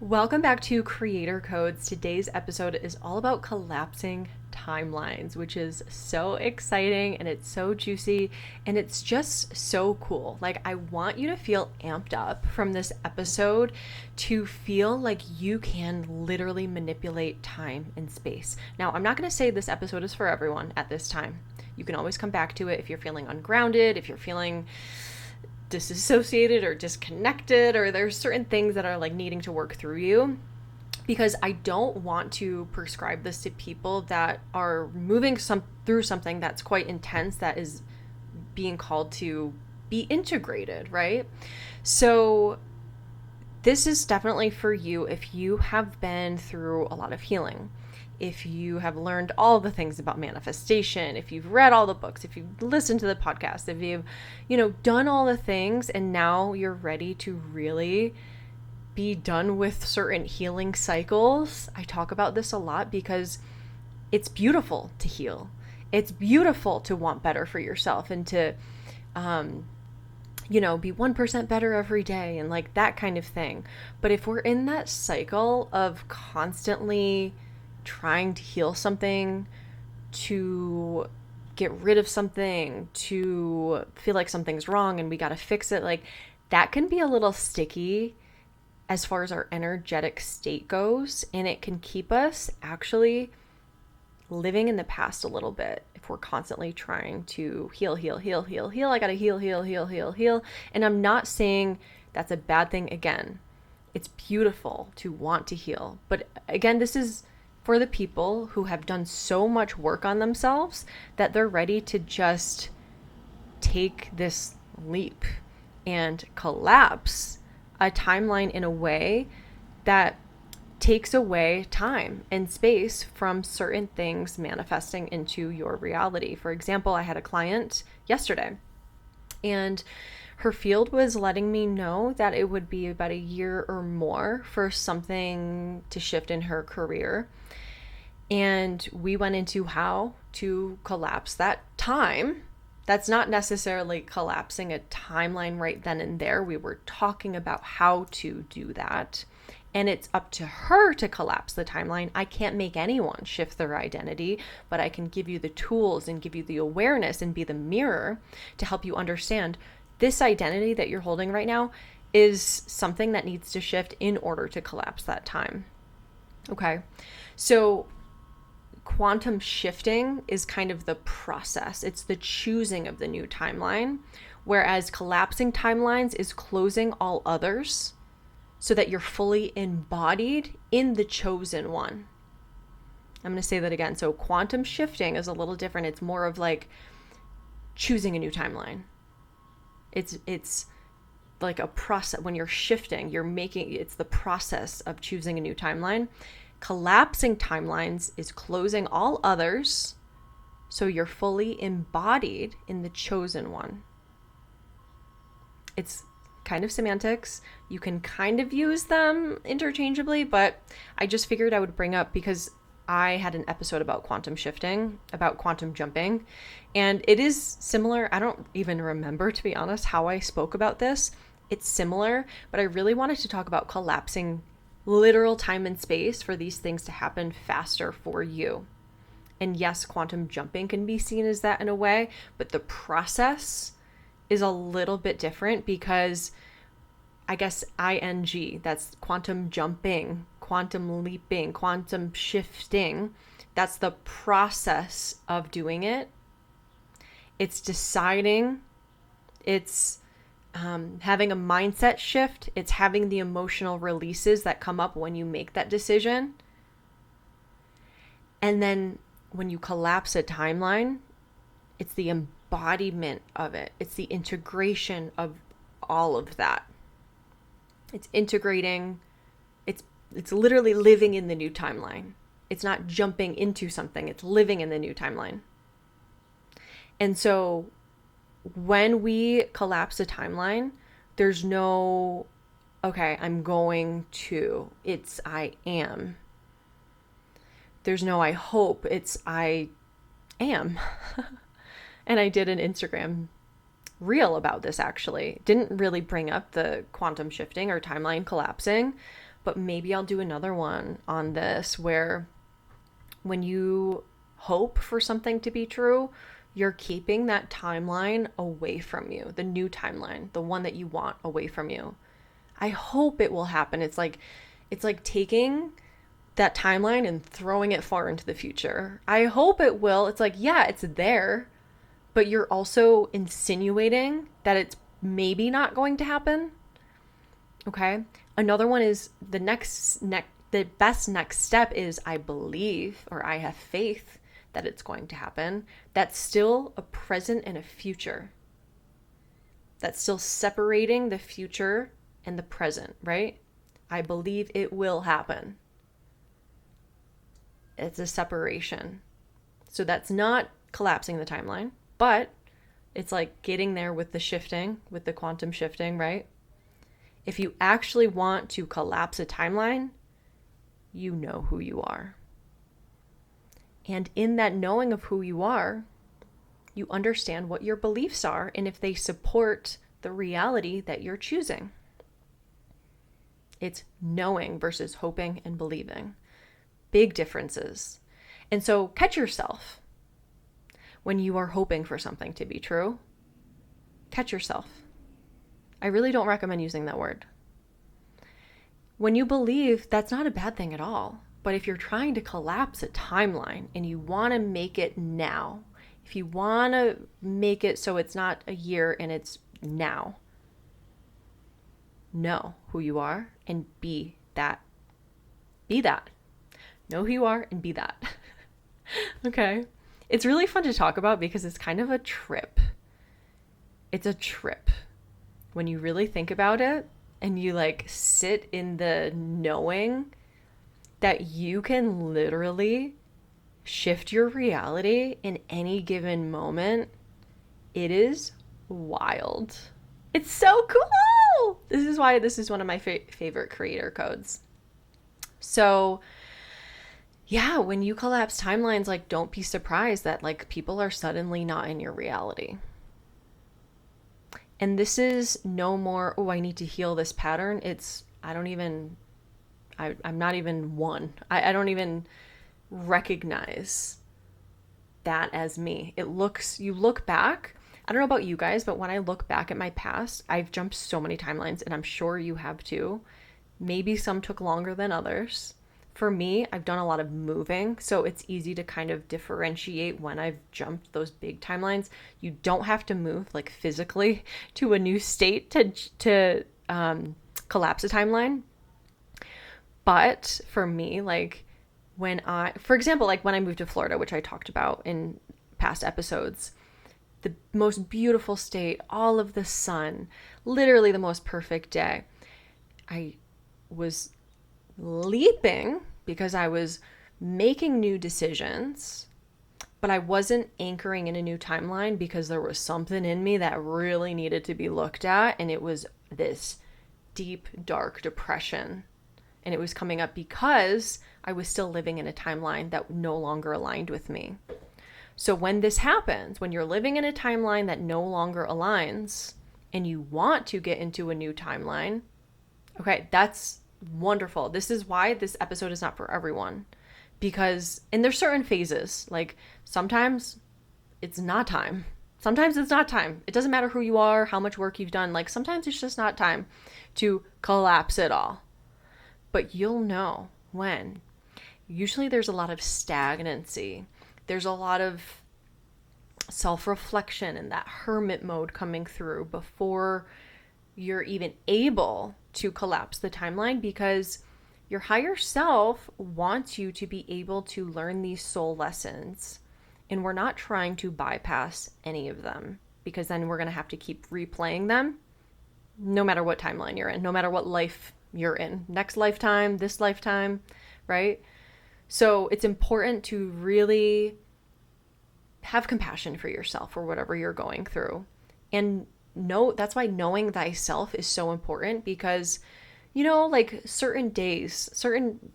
Welcome back to Creator Codes. Today's episode is all about collapsing timelines, which is so exciting and it's so juicy and it's just so cool. Like, I want you to feel amped up from this episode to feel like you can literally manipulate time and space. Now, I'm not going to say this episode is for everyone at this time. You can always come back to it if you're feeling ungrounded, if you're feeling disassociated or disconnected, or there's certain things that are like needing to work through you, because I don't want to prescribe this to people that are moving through something that's quite intense, that is being called to be integrated, right? So this is definitely for you if you have been through a lot of healing, if you have learned all the things about manifestation, if you've read all the books, if you've listened to the podcast, if you've, done all the things and now you're ready to really be done with certain healing cycles. I talk about this a lot because it's beautiful to heal. It's beautiful to want better for yourself and to, be 1% better every day and like that kind of thing. But if we're in that cycle of constantly trying to heal something, to get rid of something, to feel like something's wrong and we got to fix it, like that can be a little sticky as far as our energetic state goes, and it can keep us actually living in the past a little bit if we're constantly trying to heal. I gotta heal. And I'm not saying that's a bad thing. Again, it's beautiful to want to heal, but again, this is for the people who have done so much work on themselves that they're ready to just take this leap and collapse a timeline in a way that takes away time and space from certain things manifesting into your reality. For example, I had a client yesterday and her field was letting me know that it would be about a year or more for something to shift in her career. And we went into how to collapse that time. That's not necessarily collapsing a timeline right then and there. We were talking about how to do that. And it's up to her to collapse the timeline. I can't make anyone shift their identity, but I can give you the tools and give you the awareness and be the mirror to help you understand this identity that you're holding right now is something that needs to shift in order to collapse that time. Okay. So quantum shifting is kind of the process. It's the choosing of the new timeline, whereas collapsing timelines is closing all others so that you're fully embodied in the chosen one. I'm going to say that again. So quantum shifting is a little different. It's more of like choosing a new timeline. It's like a process. When you're shifting, it's the process of choosing a new timeline. Collapsing timelines is closing all others so you're fully embodied in the chosen one. It's kind of semantics. You can kind of use them interchangeably, but I just figured I would bring up because I had an episode about quantum shifting, about quantum jumping, and it is similar. I don't even remember, to be honest, how I spoke about this. It's similar, but I really wanted to talk about collapsing literal time and space for these things to happen faster for you. And yes, quantum jumping can be seen as that in a way, but the process is a little bit different because I guess ing, that's quantum jumping, quantum leaping, quantum shifting. That's the process of doing it. It's deciding, it's having a mindset shift. It's having the emotional releases that come up when you make that decision. And then when you collapse a timeline, it's the embodiment of it. It's the integration of all of that. It's integrating. It's literally living in the new timeline. It's not jumping into something. It's living in the new timeline. And so when we collapse a timeline, there's no, okay, I'm going to. It's I am. There's no I hope. It's I am. And I did an Instagram reel about this actually. Didn't really bring up the quantum shifting or timeline collapsing, but maybe I'll do another one on this where when you hope for something to be true, you're keeping that timeline away from you, the new timeline, the one that you want away from you. I hope it will happen. It's like taking that timeline and throwing it far into the future. I hope it will. It's like, yeah, it's there, but you're also insinuating that it's maybe not going to happen. Okay? Another one is the best next step is I believe or I have faith that it's going to happen. That's still a present and a future. That's still separating the future and the present, right? I believe it will happen. It's a separation. So that's not collapsing the timeline, but it's like getting there with the shifting, with the quantum shifting, right? If you actually want to collapse a timeline, you know who you are. And in that knowing of who you are, you understand what your beliefs are and if they support the reality that you're choosing. It's knowing versus hoping and believing. Big differences. And so catch yourself when you are hoping for something to be true. Catch yourself. I really don't recommend using that word. When you believe, that's not a bad thing at all. But if you're trying to collapse a timeline and you want to make it now, if you want to make it so it's not a year and it's now, know who you are and be that. Be that. Know who you are and be that. Okay? It's really fun to talk about because it's kind of a trip. It's a trip. When you really think about it and you like sit in the knowing that you can literally shift your reality in any given moment, it is wild. It's so cool. This is why this is one of my favorite creator codes. So yeah, when you collapse timelines, like don't be surprised that like people are suddenly not in your reality. And this is no more, oh, I need to heal this pattern. It's, I'm not even one. I don't even recognize that as me. You look back, I don't know about you guys, but when I look back at my past, I've jumped so many timelines and I'm sure you have too. Maybe some took longer than others. For me, I've done a lot of moving, so it's easy to kind of differentiate when I've jumped those big timelines. You don't have to move like physically to a new state to collapse a timeline. But for me, like for example, like when I moved to Florida, which I talked about in past episodes, the most beautiful state, all of the sun, literally the most perfect day. I was leaping because I was making new decisions, but I wasn't anchoring in a new timeline because there was something in me that really needed to be looked at. And it was this deep, dark depression. And it was coming up because I was still living in a timeline that no longer aligned with me. So when this happens, when you're living in a timeline that no longer aligns and you want to get into a new timeline, okay, that's wonderful. This is why this episode is not for everyone. And there's certain phases, like sometimes it's not time. Sometimes it's not time. It doesn't matter who you are, how much work you've done. Like sometimes it's just not time to collapse it all. But you'll know when. Usually there's a lot of stagnancy. There's a lot of self-reflection and that hermit mode coming through before you're even able to collapse the timeline, because your higher self wants you to be able to learn these soul lessons. And we're not trying to bypass any of them, because then we're going to have to keep replaying them no matter what timeline you're in, no matter what life you're in, next lifetime, this lifetime, right? So it's important to really have compassion for yourself or whatever you're going through. And that's why knowing thyself is so important, because, like certain days, certain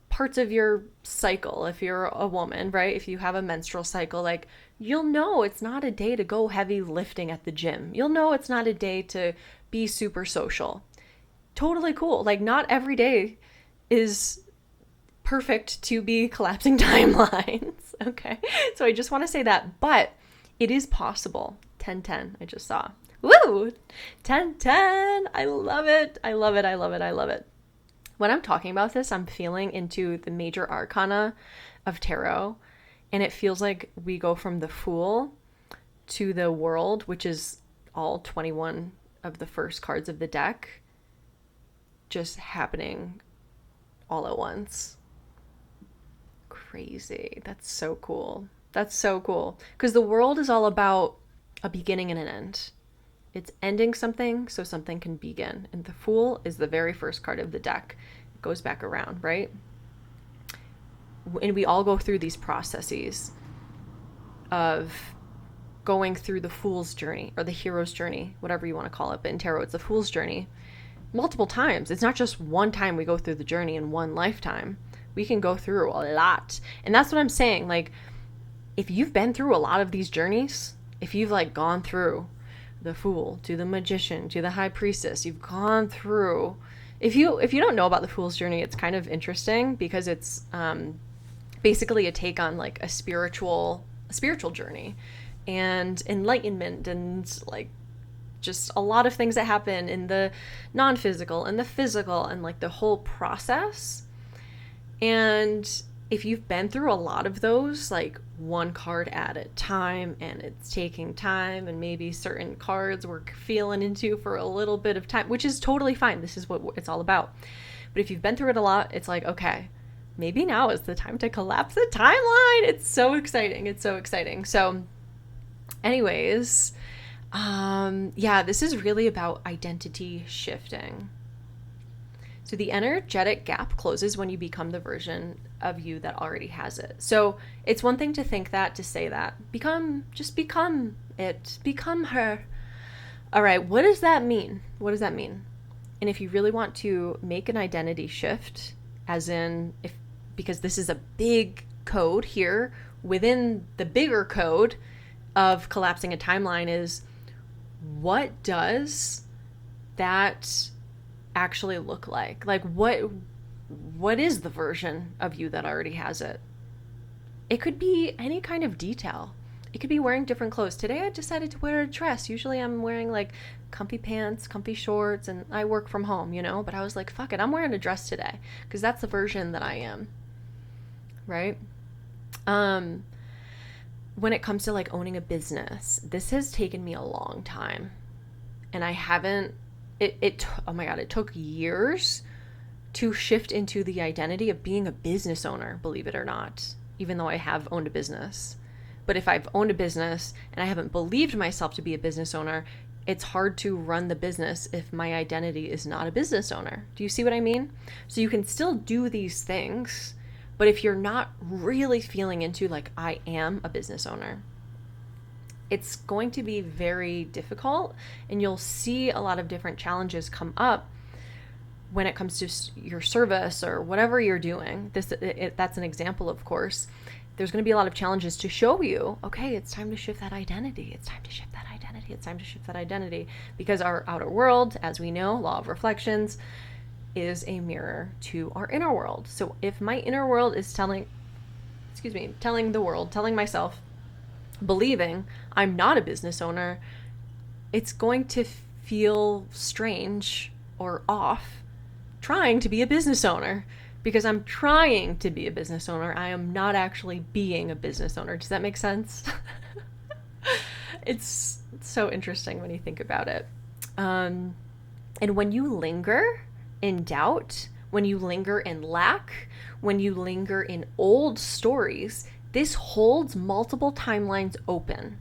parts of your cycle, if you're a woman, right? If you have a menstrual cycle, like you'll know it's not a day to go heavy lifting at the gym. You'll know it's not a day to be super social. totally cool. Like, not every day is perfect to be collapsing timelines. Okay. So I just want to say that, but it is possible. 1010, I just saw. Woo! 1010. I love it. I love it. I love it. I love it. When I'm talking about this, I'm feeling into the major arcana of tarot, and it feels like we go from the Fool to the World, which is all 21 of the first cards of the deck, just happening all at once. Crazy. That's so cool. That's so cool. Because the World is all about a beginning and an end. It's ending something so something can begin. And the Fool is the very first card of the deck. It goes back around, right? And we all go through these processes of going through the Fool's journey or the hero's journey, whatever you want to call it. But in tarot, it's the Fool's journey multiple times. It's not just one time we go through the journey in one lifetime. We can go through a lot. And that's what I'm saying. Like, if you've been through a lot of these journeys, if you've like gone through the Fool to the Magician to the High Priestess, you've gone through, if you don't know about the Fool's journey, it's kind of interesting because it's basically a take on like a spiritual journey and enlightenment and like just a lot of things that happen in the non-physical and the physical and like the whole process. And if you've been through a lot of those, like one card at a time, and it's taking time, and maybe certain cards we're feeling into for a little bit of time, which is totally fine. This is what it's all about. But if you've been through it a lot, it's like, okay, maybe now is the time to collapse the timeline. It's so exciting. It's so exciting. So anyways, yeah, this is really about identity shifting. So the energetic gap closes when you become the version of you that already has it. So it's one thing to think that, to say that. Just become it. Become her. All right, what does that mean? What does that mean? And if you really want to make an identity shift, as in, because this is a big code here, within the bigger code of collapsing a timeline is, what does that actually look like? Like, what is the version of you that already has it? It could be any kind of detail. It could be wearing different clothes. Today I decided to wear a dress. Usually I'm wearing like comfy pants, comfy shorts, and I work from home, but I was like, fuck it, I'm wearing a dress today because that's the version that I am, right? When it comes to like owning a business, this has taken me a long time, and I haven't, oh my God, it took years to shift into the identity of being a business owner, believe it or not, even though I have owned a business. But if I've owned a business and I haven't believed myself to be a business owner, it's hard to run the business if my identity is not a business owner. Do you see what I mean? So you can still do these things, but if you're not really feeling into like, I am a business owner, it's going to be very difficult, and you'll see a lot of different challenges come up when it comes to your service or whatever you're doing. That's an example, of course. There's going to be a lot of challenges to show you, okay, it's time to shift that identity. It's time to shift that identity. It's time to shift that identity, because our outer world, as we know, law of reflections, is a mirror to our inner world. So if my inner world is telling the world, telling myself, believing I'm not a business owner, it's going to feel strange or off trying to be a business owner, because I'm trying to be a business owner. I am not actually being a business owner. Does that make sense? It's so interesting when you think about it. And when you linger in doubt, when you linger in lack, when you linger in old stories, this holds multiple timelines open.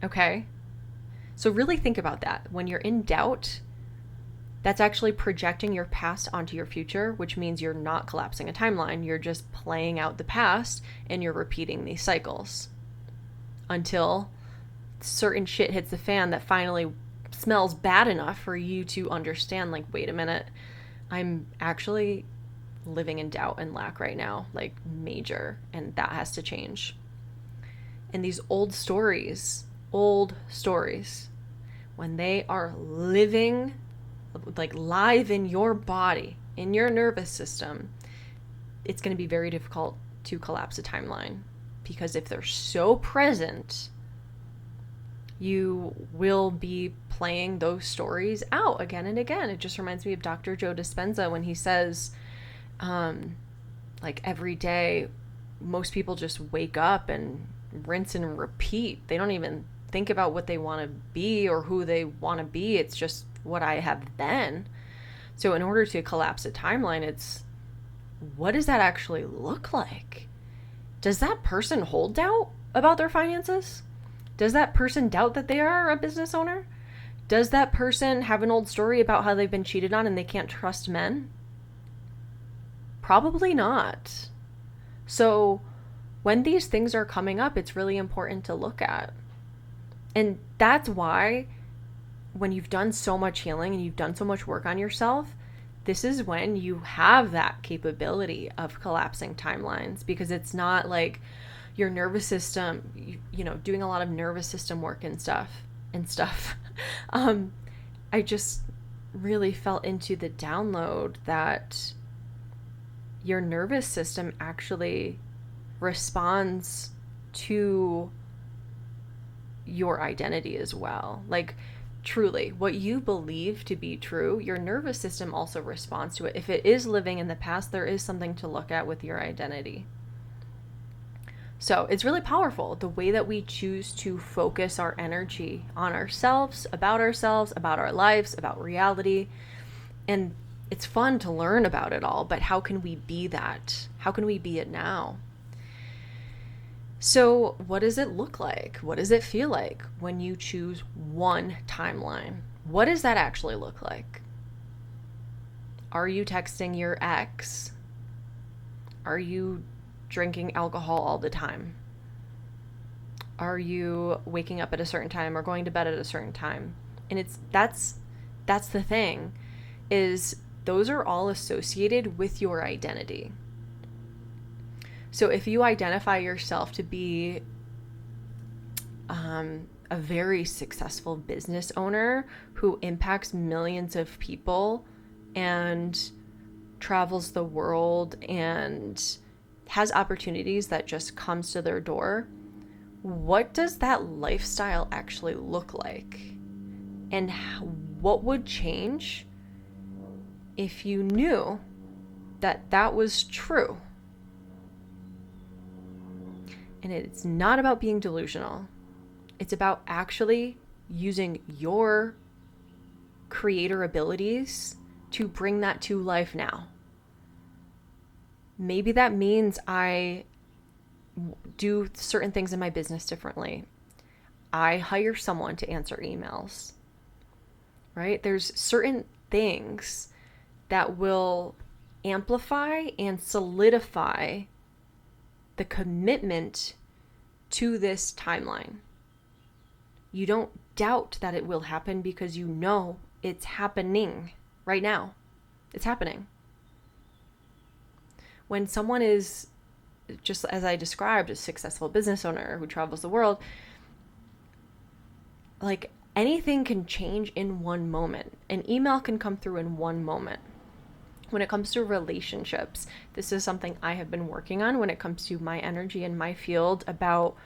Okay? So really think about that. When you're in doubt, that's actually projecting your past onto your future, which means you're not collapsing a timeline. You're just playing out the past, and you're repeating these cycles until certain shit hits the fan that finally smells bad enough for you to understand, like, wait a minute, I'm actually living in doubt and lack right now, like major, and that has to change. And these old stories, when they are living like live in your body, in your nervous system, it's going to be very difficult to collapse a timeline, because if they're so present, you will be playing those stories out again and again. It just reminds me of Dr. Joe Dispenza when he says, like every day, most people just wake up and rinse and repeat. They don't even think about what they want to be or who they want to be. It's just what I have been. So in order to collapse a timeline, it's, what does that actually look like? Does that person hold doubt about their finances? Does that person doubt that they are a business owner? Does that person have an old story about how they've been cheated on and they can't trust men? Probably not. So when these things are coming up, it's really important to look at. And that's why when you've done so much healing and you've done so much work on yourself, this is when you have that capability of collapsing timelines, because it's not like your nervous system, you know, doing a lot of nervous system work and stuff. I just really felt into the download that your nervous system actually responds to your identity as well. Like, truly, what you believe to be true, your nervous system also responds to it. If it is living in the past, there is something to look at with your identity. So it's really powerful, the way that we choose to focus our energy on ourselves, about our lives, about reality. And it's fun to learn about it all, but how can we be that? How can we be it now? So what does it look like? What does it feel like when you choose one timeline? What does that actually look like? Are you texting your ex? Are you drinking alcohol all the time? Are you waking up at a certain time or going to bed at a certain time? And that's the thing, is those are all associated with your identity. So if you identify yourself to be a very successful business owner who impacts millions of people and travels the world and has opportunities that just comes to their door, what does that lifestyle actually look like? And what would change if you knew that that was true? And it's not about being delusional. It's about actually using your creator abilities to bring that to life now. Maybe that means I do certain things in my business differently. I hire someone to answer emails, right? There's certain things that will amplify and solidify the commitment to this timeline. You don't doubt that it will happen because you know it's happening right now. It's happening. When someone is, just as I described, a successful business owner who travels the world, like, anything can change in one moment. An email can come through in one moment. When it comes to relationships, this is something I have been working on when it comes to my energy and my field, about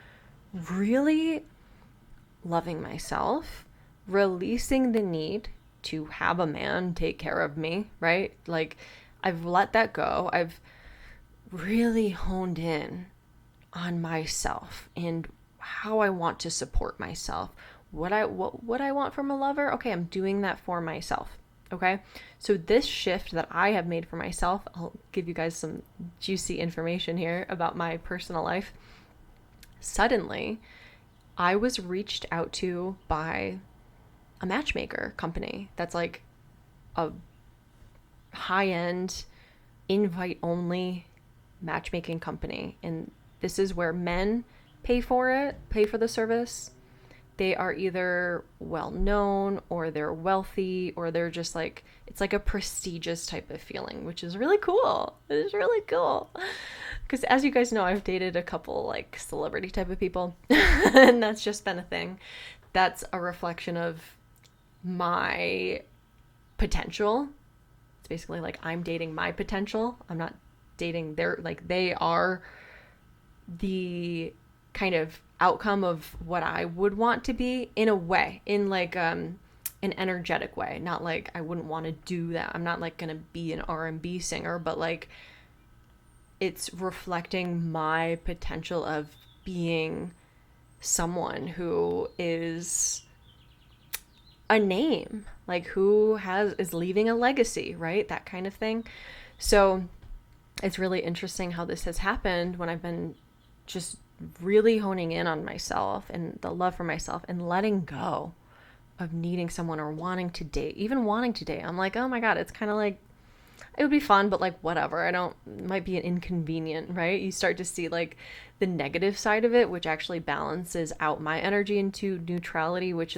really loving myself, releasing the need to have a man take care of me, right? Like, I've let that go. I've really honed in on myself and how I want to support myself. What I want from a lover. Okay, I'm doing that for myself. Okay, so this shift that I have made for myself, I'll give you guys some juicy information here about my personal life. Suddenly, I was reached out to by a matchmaker company that's like a high-end, invite-only matchmaking company. And this is where men pay for the service. They are either well-known, or they're wealthy, or they're just like, it's like a prestigious type of feeling, which is really cool. It is really cool. Because as you guys know, I've dated a couple like celebrity type of people, and that's just been a thing. That's a reflection of my potential. It's basically like I'm dating my potential. I'm not dating their, like they are the kind of outcome of what I would want to be, in a way, in like an energetic way. Not like I wouldn't want to do that. I'm not like going to be an R&B singer, but like it's reflecting my potential of being someone who is a name, like who is leaving a legacy, right? That kind of thing. So it's really interesting how this has happened when I've been just really honing in on myself and the love for myself and letting go of needing someone or wanting to date, even wanting to date. I'm like, oh my God, it's kind of like, it would be fun, but like, whatever. It might be an inconvenient, right? You start to see like the negative side of it, which actually balances out my energy into neutrality, which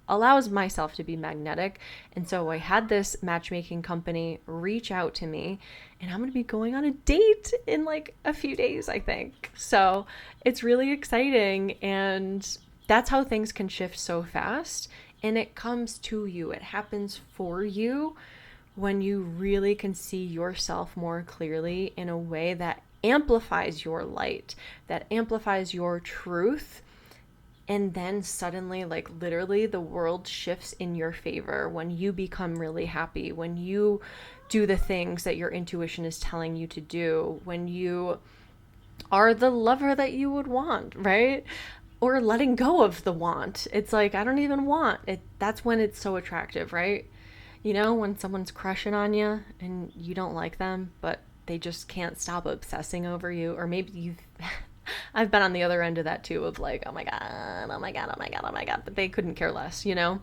allows myself to be magnetic. And so I had this matchmaking company reach out to me, and I'm going to be going on a date in like a few days, I think. So it's really exciting. And that's how things can shift so fast. And it comes to you. It happens for you when you really can see yourself more clearly in a way that amplifies your light, that amplifies your truth. And then suddenly, like literally, the world shifts in your favor when you become really happy, when you do the things that your intuition is telling you to do, when you are the lover that you would want, right? Or letting go of the want. It's like, I don't even want it. That's when it's so attractive, right? You know, when someone's crushing on you and you don't like them, but they just can't stop obsessing over you. Or maybe I've been on the other end of that too, of like, oh my God, oh my God, oh my God, oh my God, but they couldn't care less, you know?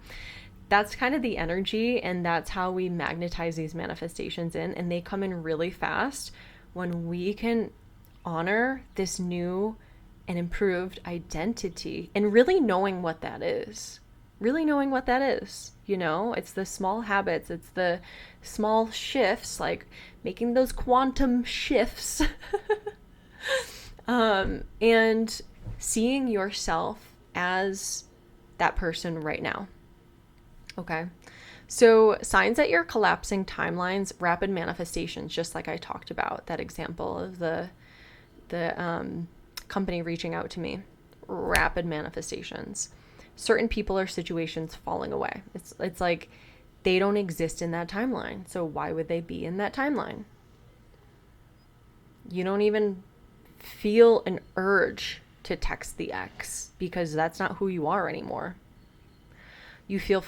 That's kind of the energy, and that's how we magnetize these manifestations in, and they come in really fast when we can honor this new and improved identity and really knowing what that is. Really knowing what that is, you know, it's the small habits, it's the small shifts, like making those quantum shifts, and seeing yourself as that person right now. Okay. So signs that you're collapsing timelines, rapid manifestations, just like I talked about, that example of the company reaching out to me, rapid manifestations. Certain people or situations falling away. It's like they don't exist in that timeline. So why would they be in that timeline? You don't even feel an urge to text the ex because that's not who you are anymore. You feel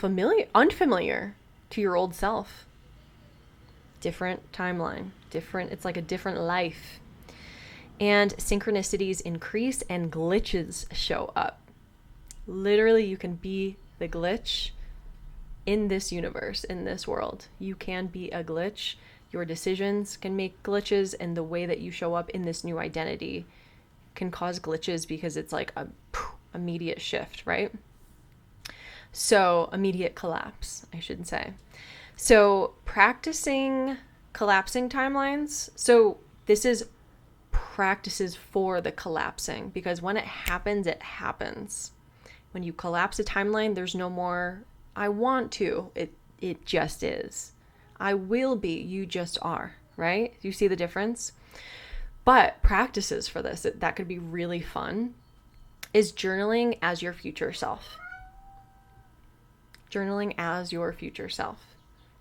unfamiliar to your old self. Different timeline, it's like a different life. And synchronicities increase and glitches show up. Literally, you can be the glitch in this universe, in this world. You can be a glitch. Your decisions can make glitches, and the way that you show up in this new identity can cause glitches because it's like a immediate shift, right? So immediate collapse, I should say. So practicing collapsing timelines. So this is practices for the collapsing, because when it happens, it happens. When you collapse a timeline, there's no more, I want to. It just is. I will be, you just are, right? You see the difference? But practices for this, that could be really fun, is journaling as your future self. Journaling as your future self.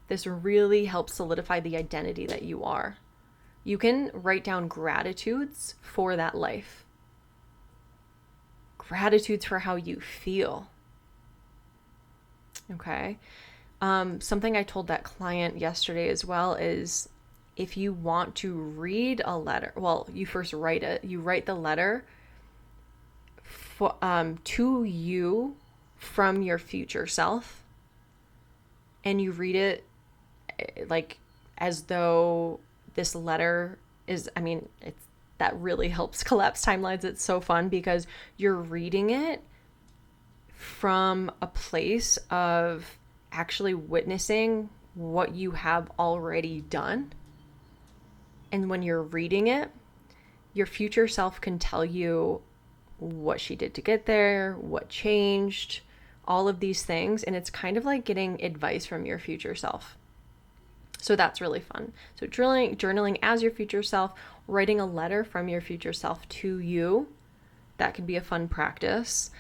This really helps solidify the identity that you are. You can write down gratitudes for that life. Gratitudes for how you feel. Okay. Something I told that client yesterday as well is, if you want to read a letter, well, you first write it. You write the letter to you from your future self, and you read it like as though this letter is, that really helps collapse timelines. It's so fun because you're reading it from a place of actually witnessing what you have already done. And when you're reading it, your future self can tell you what she did to get there, what changed, all of these things. And it's kind of like getting advice from your future self. So that's really fun. So journaling as your future self, writing a letter from your future self to you, that can be a fun practice.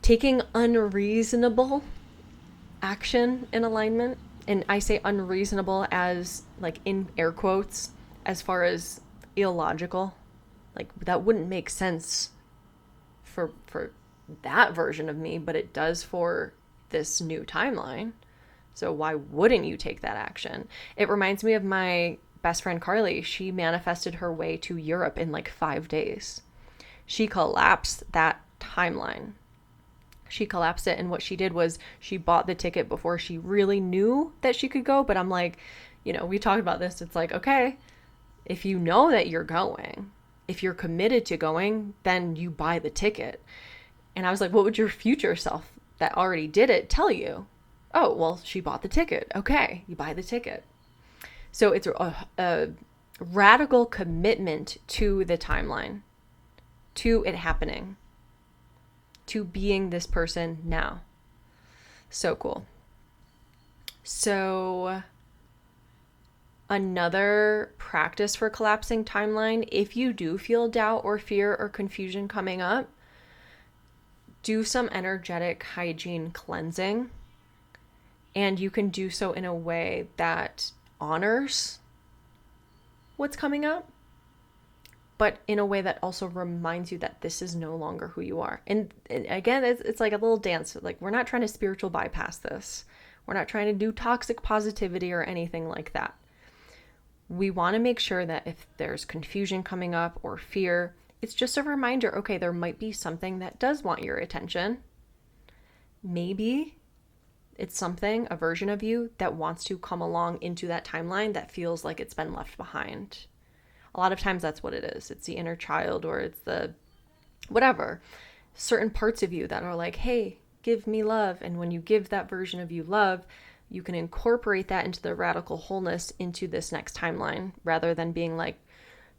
Taking unreasonable action in alignment, and I say unreasonable as like in air quotes, as far as illogical. Like that wouldn't make sense for that version of me, but it does for this new timeline. So why wouldn't you take that action? It reminds me of my best friend Carly. She manifested her way to Europe in like 5 days. She collapsed that timeline. She collapsed it, and what she did was she bought the ticket before she really knew that she could go. But I'm like, we talked about this. It's like, okay, if you know that you're going, if you're committed to going, then you buy the ticket. And I was like, what would your future self that already did it tell you? Oh, well, she bought the ticket. Okay, you buy the ticket. So it's a radical commitment to the timeline, to it happening, to being this person now. So cool. So another practice for collapsing timeline, if you do feel doubt or fear or confusion coming up, do some energetic hygiene cleansing. And you can do so in a way that honors what's coming up, but in a way that also reminds you that this is no longer who you are. And again, it's like a little dance. Like, we're not trying to spiritual bypass this. We're not trying to do toxic positivity or anything like that. We want to make sure that if there's confusion coming up or fear, it's just a reminder, okay, there might be something that does want your attention. Maybe it's something, a version of you that wants to come along into that timeline that feels like it's been left behind. A lot of times that's what it is. It's the inner child, or it's the whatever, certain parts of you that are like, hey, give me love. And when you give that version of you love, you can incorporate that into the radical wholeness into this next timeline, rather than being like,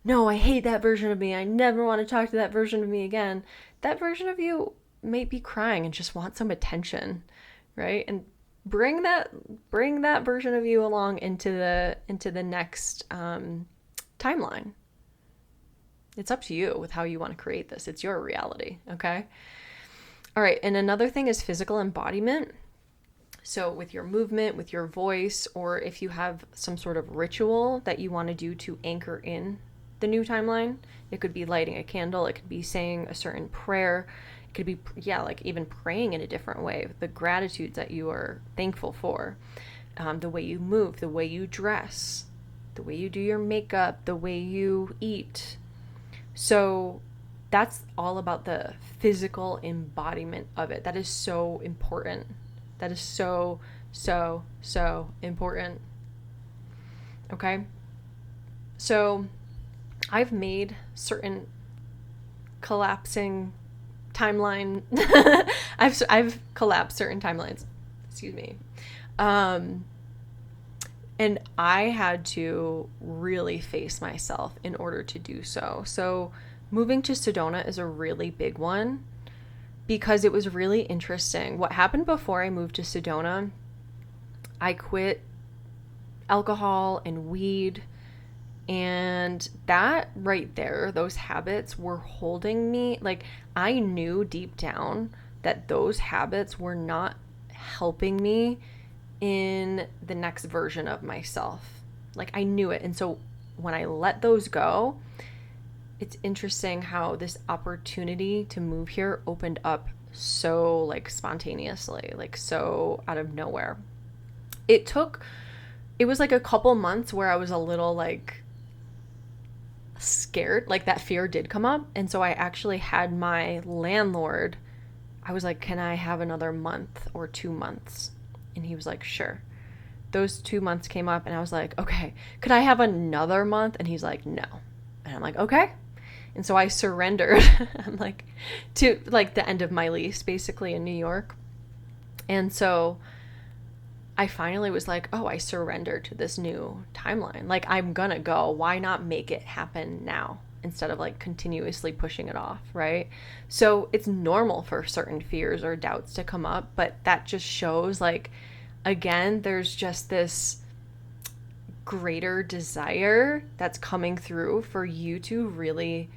no, I hate that version of me. I never want to talk to that version of me again. That version of you may be crying and just want some attention, right? And bring that version of you along into the next timeline. It's up to you with how you want to create this. It's your reality, okay? All right, and another thing is physical embodiment. So with your movement, with your voice, or if you have some sort of ritual that you want to do to anchor in the new timeline, it could be lighting a candle, it could be saying a certain prayer, it could be, like even praying in a different way, the gratitudes that you are thankful for, the way you move, the way you dress, the way you do your makeup, the way you eat. So that's all about the physical embodiment of it. That is so important. That is so, so, so important. Okay? So I've made certain collapsing timeline. I've collapsed certain timelines. Excuse me. And I had to really face myself in order to do so. So moving to Sedona is a really big one because it was really interesting. What happened before I moved to Sedona, I quit alcohol and weed, and that right there, those habits were holding me. Like, I knew deep down that those habits were not helping me in the next version of myself. Like, I knew it. And so when I let those go, it's interesting how this opportunity to move here opened up so like spontaneously, like so out of nowhere. It was like a couple months where I was a little like scared, like that fear did come up. And so I actually had my landlord, I was like, can I have another month or 2 months? And he was like, sure. Those 2 months came up and I was like, okay, could I have another month? And he's like, no. And I'm like, okay. And so I surrendered. I'm like, to like the end of my lease basically in New York. And so I finally was like, oh, I surrendered to this new timeline. Like, I'm gonna go. Why not make it happen now instead of like continuously pushing it off, right? So it's normal for certain fears or doubts to come up, but that just shows like, again, there's just this greater desire that's coming through for you to really,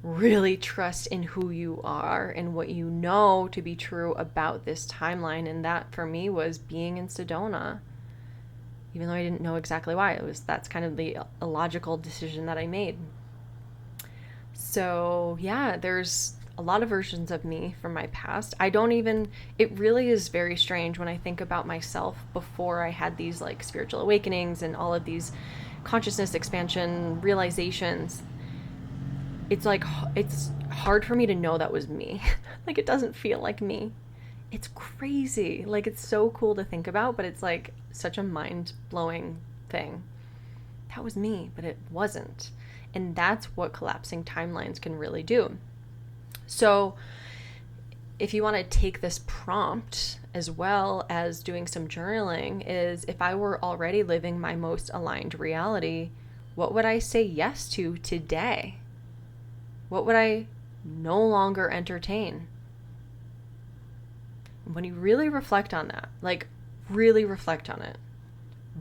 really trust in who you are and what you know to be true about this timeline. And that for me was being in Sedona, even though I didn't know exactly why. That's kind of the illogical decision that I made. So yeah, there's a lot of versions of me from my past. It really is very strange when I think about myself before I had these like spiritual awakenings and all of these consciousness expansion realizations. It's like, it's hard for me to know that was me. Like, it doesn't feel like me. It's crazy. Like, it's so cool to think about, but it's like such a mind blowing thing. That was me, but it wasn't. And that's what collapsing timelines can really do. So, if you want to take this prompt as well as doing some journaling, is if I were already living my most aligned reality, what would I say yes to today? What would I no longer entertain? When you really reflect on that, like really reflect on it,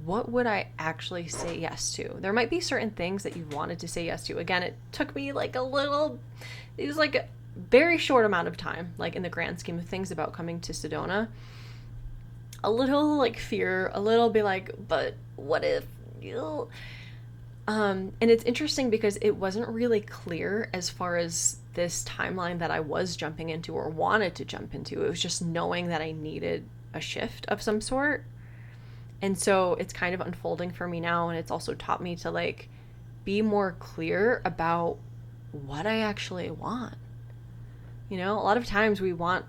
what would I actually say yes to? There might be certain things that you wanted to say yes to. Again, it took me like it was like a very short amount of time, like in the grand scheme of things about coming to Sedona. A little like fear, a little be like, but what if you... and it's interesting because it wasn't really clear as far as this timeline that I was jumping into or wanted to jump into. It was just knowing that I needed a shift of some sort. And so it's kind of unfolding for me now. And it's also taught me to like be more clear about what I actually want. You know, a lot of times we want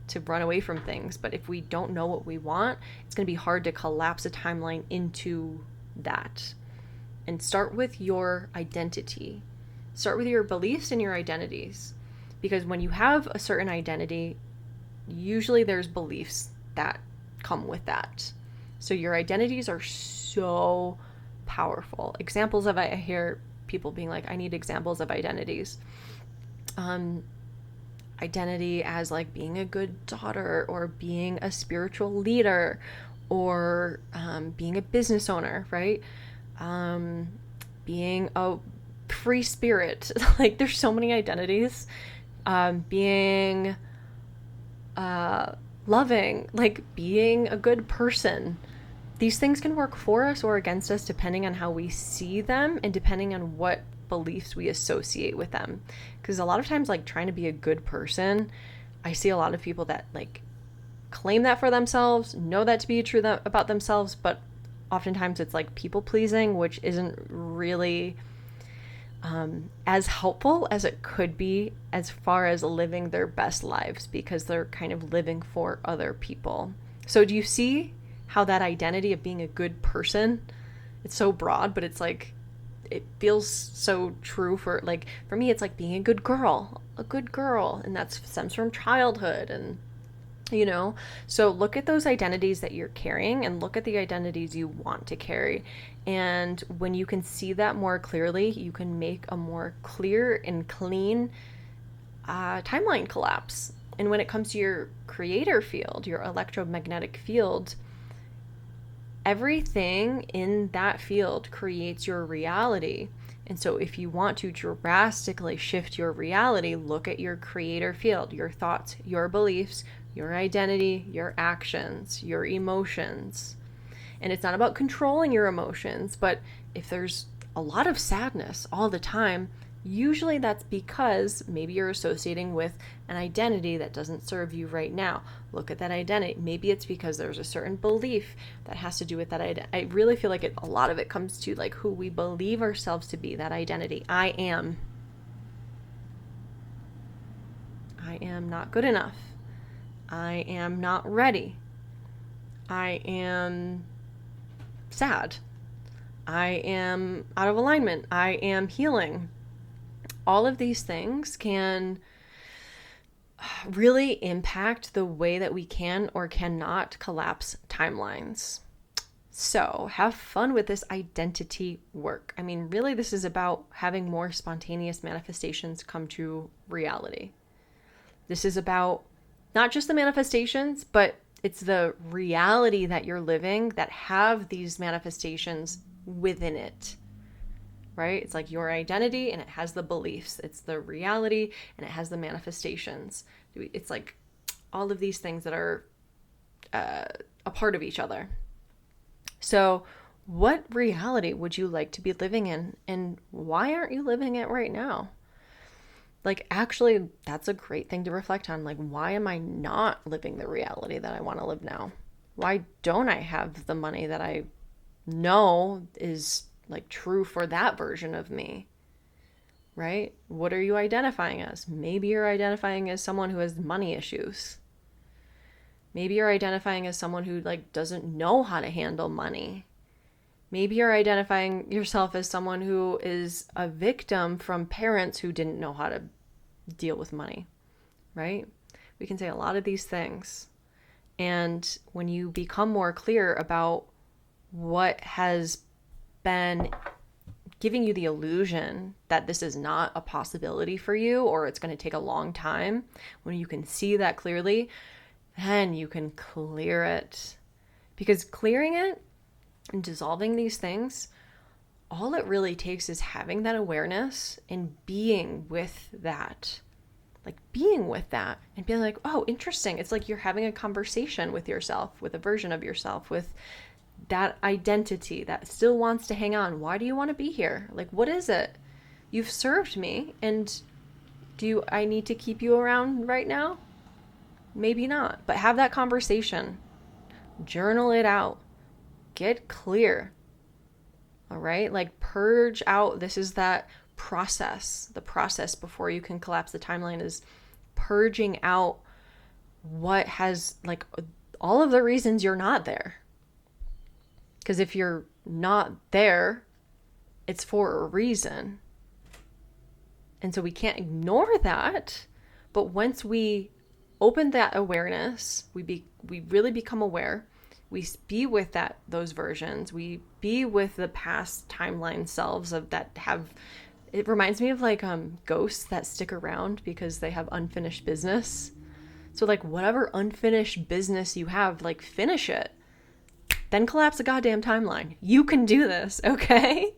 to run away from things, but if we don't know what we want, it's going to be hard to collapse a timeline into that. And start with your identity. Start with your beliefs and your identities. Because when you have a certain identity, usually there's beliefs that come with that. So your identities are so powerful. Examples of, I hear people being like, I need examples of identities. Identity as like being a good daughter, or being a spiritual leader, or being a business owner, right? Being a free spirit. Like there's so many identities. Being loving, like being a good person. These things can work for us or against us depending on how we see them and depending on what beliefs we associate with them. Because a lot of times, like trying to be a good person, I see a lot of people that like claim that for themselves, know that to be true about themselves, but oftentimes it's like people pleasing, which isn't really as helpful as it could be as far as living their best lives, because they're kind of living for other people. So do you see how that identity of being a good person, it's so broad, but it's like, it feels so true for me, it's like being a good girl, and that stems from childhood. And you know, so look at those identities that you're carrying and look at the identities you want to carry. And when you can see that more clearly, you can make a more clear and clean timeline collapse. And when it comes to your creator field, your electromagnetic field, everything in that field creates your reality. And so if you want to drastically shift your reality, look at your creator field, your thoughts, your beliefs, your identity, your actions, your emotions. And it's not about controlling your emotions, but if there's a lot of sadness all the time, usually that's because maybe you're associating with an identity that doesn't serve you right now. Look at that identity. Maybe it's because there's a certain belief that has to do with that identity. I really feel like a lot of it comes to like who we believe ourselves to be, that identity. I am not good enough. I am not ready. I am sad. I am out of alignment. I am healing. All of these things can really impact the way that we can or cannot collapse timelines. So have fun with this identity work. I mean, really, this is about having more spontaneous manifestations come to reality. This is about not just the manifestations, but it's the reality that you're living that have these manifestations within it, right? It's like your identity and it has the beliefs. It's the reality and it has the manifestations. It's like all of these things that are a part of each other. So what reality would you like to be living in, and why aren't you living it right now? Like, actually, that's a great thing to reflect on. Like, why am I not living the reality that I want to live now? Why don't I have the money that I know is like true for that version of me? Right? What are you identifying as? Maybe you're identifying as someone who has money issues. Maybe you're identifying as someone who like doesn't know how to handle money. Maybe you're identifying yourself as someone who is a victim from parents who didn't know how to deal with money, right? We can say a lot of these things. And when you become more clear about what has been giving you the illusion that this is not a possibility for you, or it's going to take a long time, when you can see that clearly, then you can clear it. Because clearing it and dissolving these things, all it really takes is having that awareness and being with that. Like being with that and being like, oh, interesting. It's like you're having a conversation with yourself, with a version of yourself, with that identity that still wants to hang on. Why do you want to be here? Like, what is it? You've served me, and I need to keep you around right now? Maybe not, but have that conversation. Journal it out. Get clear. All right? Like purge out. This is that process. The process before you can collapse the timeline is purging out what has like all of the reasons you're not there. Because if you're not there, it's for a reason. And so we can't ignore that. But once we open that awareness, we really become aware. We be with those versions. We be with the past timeline selves of that have. It reminds me of like ghosts that stick around because they have unfinished business. So like whatever unfinished business you have, like finish it. Then collapse the goddamn timeline. You can do this, okay?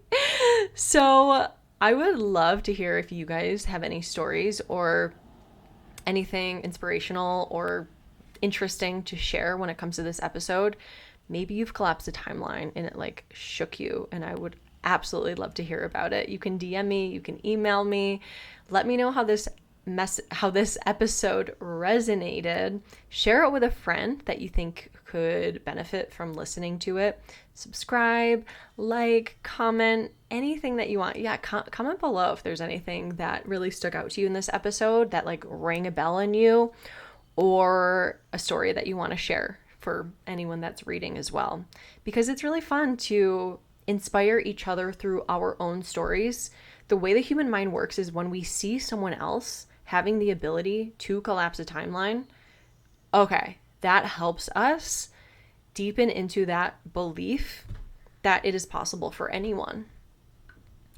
So I would love to hear if you guys have any stories or anything inspirational or interesting to share when it comes to this episode. Maybe you've collapsed a timeline and it like shook you, and I would absolutely love to hear about it. You can DM me, you can email me. Let me know how this episode resonated. Share it with a friend that you think could benefit from listening to it. Subscribe, like, comment, anything that you want. Yeah, comment below if there's anything that really stuck out to you in this episode that like rang a bell in you, or a story that you want to share for anyone that's reading as well. Because it's really fun to inspire each other through our own stories. The way the human mind works is when we see someone else having the ability to collapse a timeline, okay, that helps us deepen into that belief that it is possible for anyone.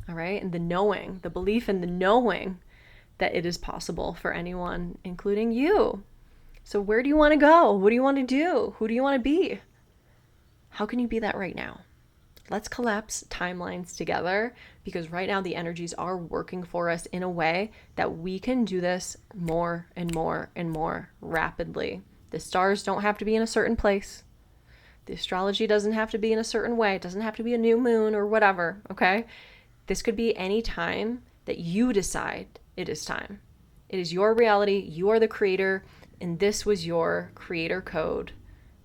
All right. And the belief in the knowing that it is possible for anyone, including you. So where do you want to go? What do you want to do? Who do you want to be? How can you be that right now? Let's collapse timelines together, because right now the energies are working for us in a way that we can do this more and more and more rapidly. The stars don't have to be in a certain place. The astrology doesn't have to be in a certain way. It doesn't have to be a new moon or whatever, okay? This could be any time that you decide it is time. It is your reality. You are the creator, and this was your creator code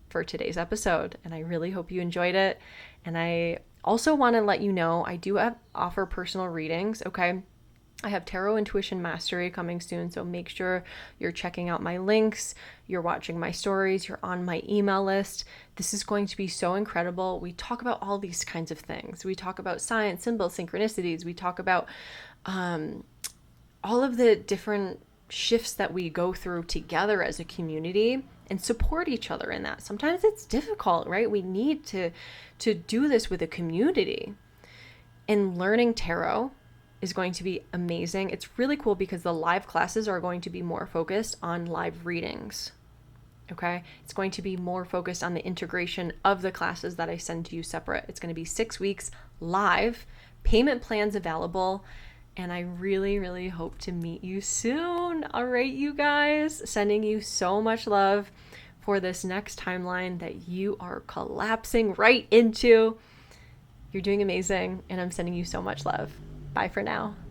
for today's episode. And I really hope you enjoyed it. And I also want to let you know, I do offer personal readings, okay? I have Tarot Intuition Mastery coming soon, so make sure you're checking out my links, you're watching my stories, you're on my email list. This is going to be so incredible. We talk about all these kinds of things. We talk about science, symbols, synchronicities. We talk about all of the different shifts that we go through together as a community and support each other in that. Sometimes it's difficult, right? We need to do this with a community. And learning tarot is going to be amazing. It's really cool because the live classes are going to be more focused on live readings. Okay? It's going to be more focused on the integration of the classes that I send to you separate. It's going to be 6 weeks live, payment plans available, and I really, really hope to meet you soon. All right, you guys, sending you so much love for this next timeline that you are collapsing right into. You're doing amazing, and I'm sending you so much love. Bye for now.